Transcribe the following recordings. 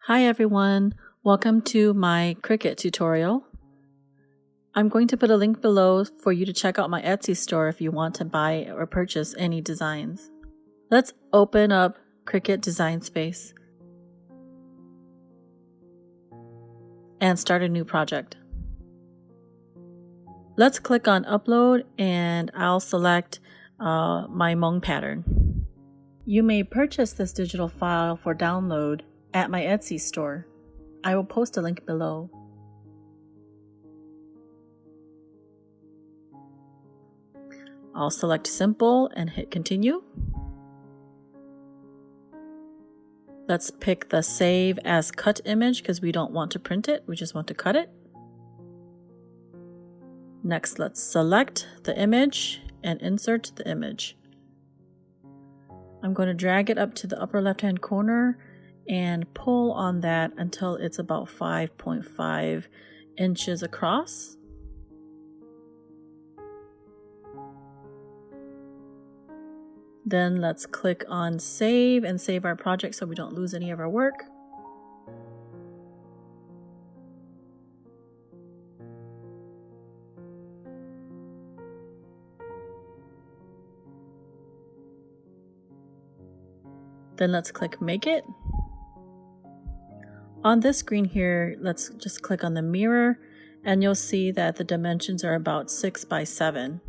Hi everyone, welcome to my Cricut tutorial. I'm going to put a link below for you to check out my Etsy store if you want to buy or purchase any designs. Let's open up Cricut Design Space and start a new project. Let's click on Upload and I'll select my Hmong pattern. You may purchase this digital file for download at my Etsy store. I will post a link below. I'll select Simple and hit Continue. Let's pick the Save as Cut image because we don't want to print it, we just want to cut it. Next, let's select the image and insert the image. I'm going to drag it up to the upper left-hand corner and pull on that until it's about 5.5 inches across. Then let's click on Save and save our project so we don't lose any of our work. Then let's click Make It. On this screen here, let's just click on the mirror and you'll see that the dimensions are about 6 by 7.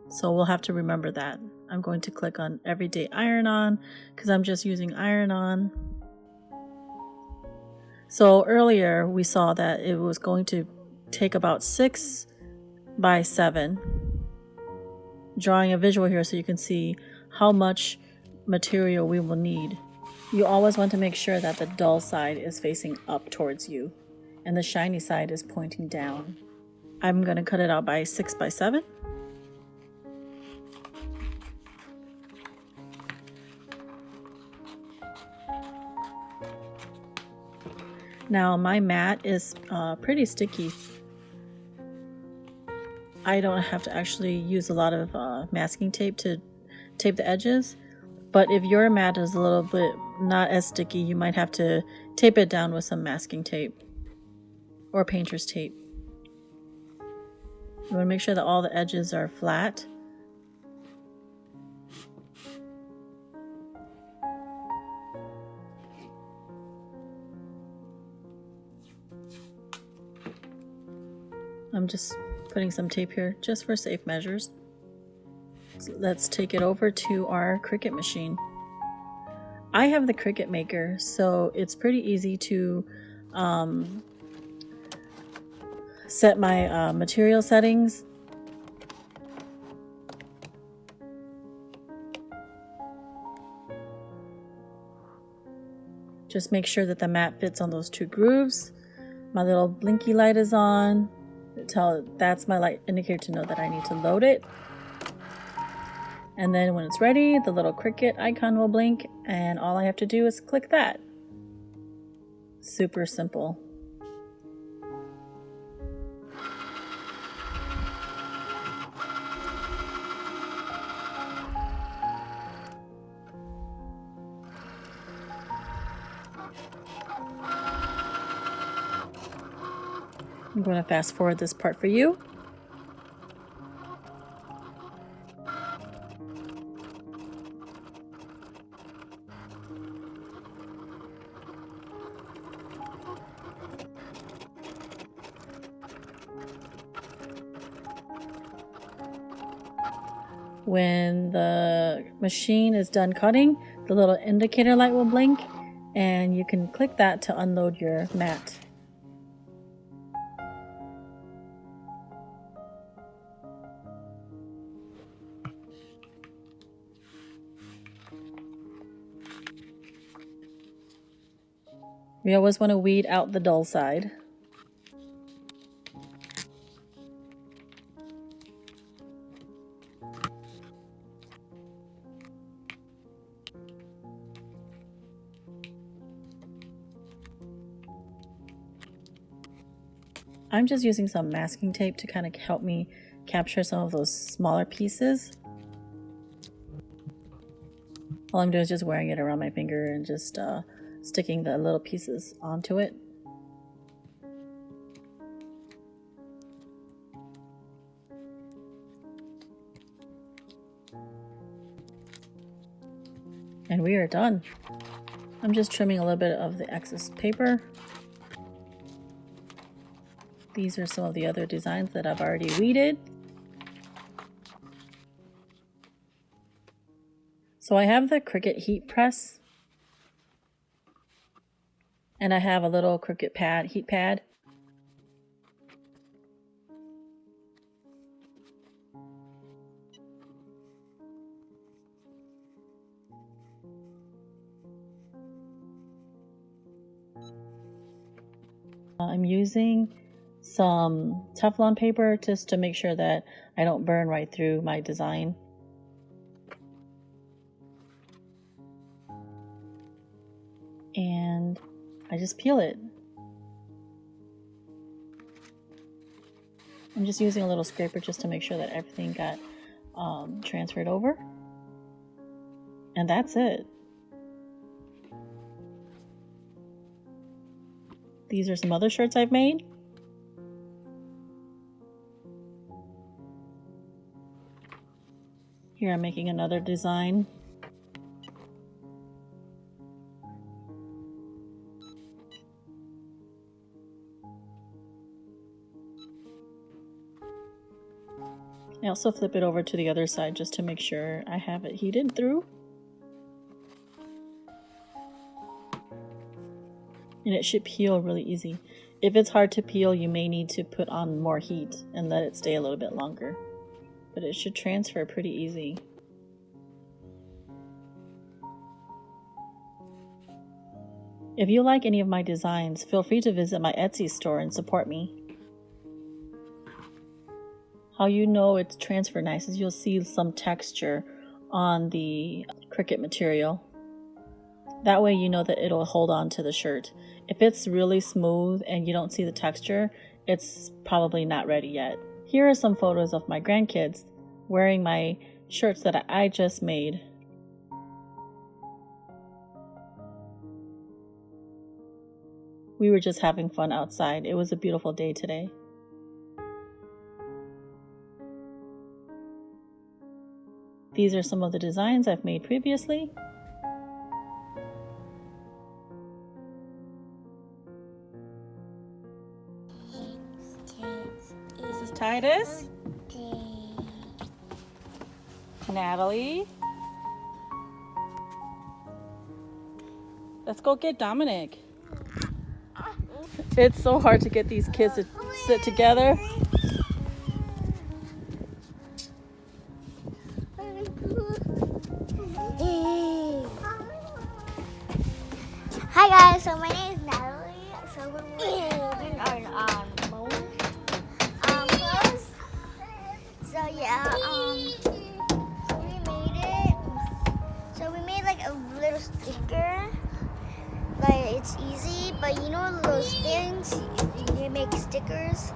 So we'll have to remember that. I'm going to click on Everyday Iron-On because I'm just using iron-on. So earlier we saw that it was going to take about 6 by 7. Drawing a visual here so you can see how much material we will need. You always want to make sure that the dull side is facing up towards you and the shiny side is pointing down. I'm going to cut it out by 6 by 7. Now my mat is pretty sticky. I don't have to actually use a lot of masking tape to tape the edges. But if your mat is a little bit not as sticky, you might have to tape it down with some masking tape or painter's tape. You want to make sure that all the edges are flat. I'm just putting some tape here just for safe measures. So let's take it over to our Cricut machine. I have the Cricut Maker, so it's pretty easy to set my material settings. Just make sure that the mat fits on those 2 grooves. My little blinky light is on. That's my light indicator to know that I need to load it. And then when it's ready, the little Cricut icon will blink and all I have to do is click that. Super simple. I'm going to fast forward this part for you. When the machine is done cutting, the little indicator light will blink and you can click that to unload your mat. We always want to weed out the dull side. I'm just using some masking tape to kind of help me capture some of those smaller pieces. All I'm doing is just wearing it around my finger and just sticking the little pieces onto it. And we are done. I'm just trimming a little bit of the excess paper. These are some of the other designs that I've already weeded. So I have the Cricut heat press, and I have a little Cricut pad, heat pad. I'm using some Teflon paper just to make sure that I don't burn right through my design. And I just peel it. I'm just using a little scraper just to make sure that everything got transferred over. And that's it. These are some other shirts I've made. Here I'm making another design. I also flip it over to the other side just to make sure I have it heated through. And it should peel really easy. If it's hard to peel, you may need to put on more heat and let it stay a little bit longer. But it should transfer pretty easy. If you like any of my designs, feel free to visit my Etsy store and support me. How you know it's transferred nice is you'll see some texture on the Cricut material. That way you know that it'll hold on to the shirt. If it's really smooth and you don't see the texture, it's probably not ready yet. Here are some photos of my grandkids wearing my shirts that I just made. We were just having fun outside. It was a beautiful day today. These are some of the designs I've made previously. This is Titus. Natalie. Let's go get Dominic. It's so hard to get these kids to sit together. Hi guys, so my name is Natalie. So we're moving our Hmong clothes. So yeah, we made it. So we made like a little sticker. Like it's easy, but you know those things you make stickers.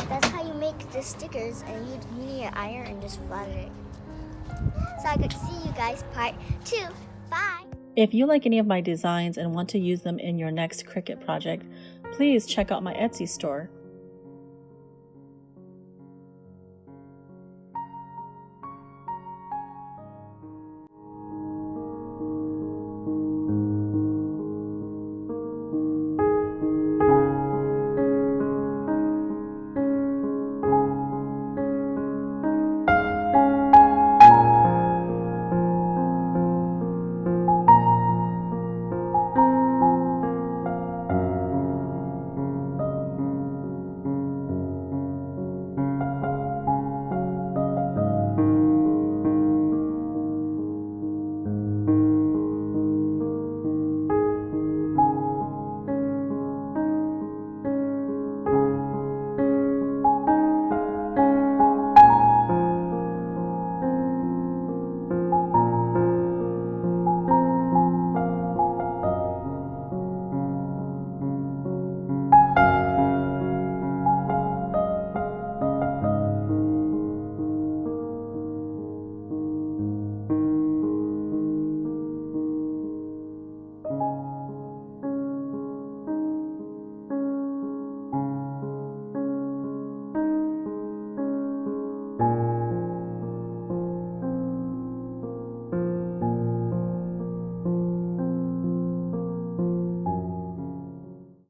That's how you make the stickers, and you need an iron and just flatten it. So I could see you guys part 2. Bye. If you like any of my designs and want to use them in your next Cricut project, please check out my Etsy store.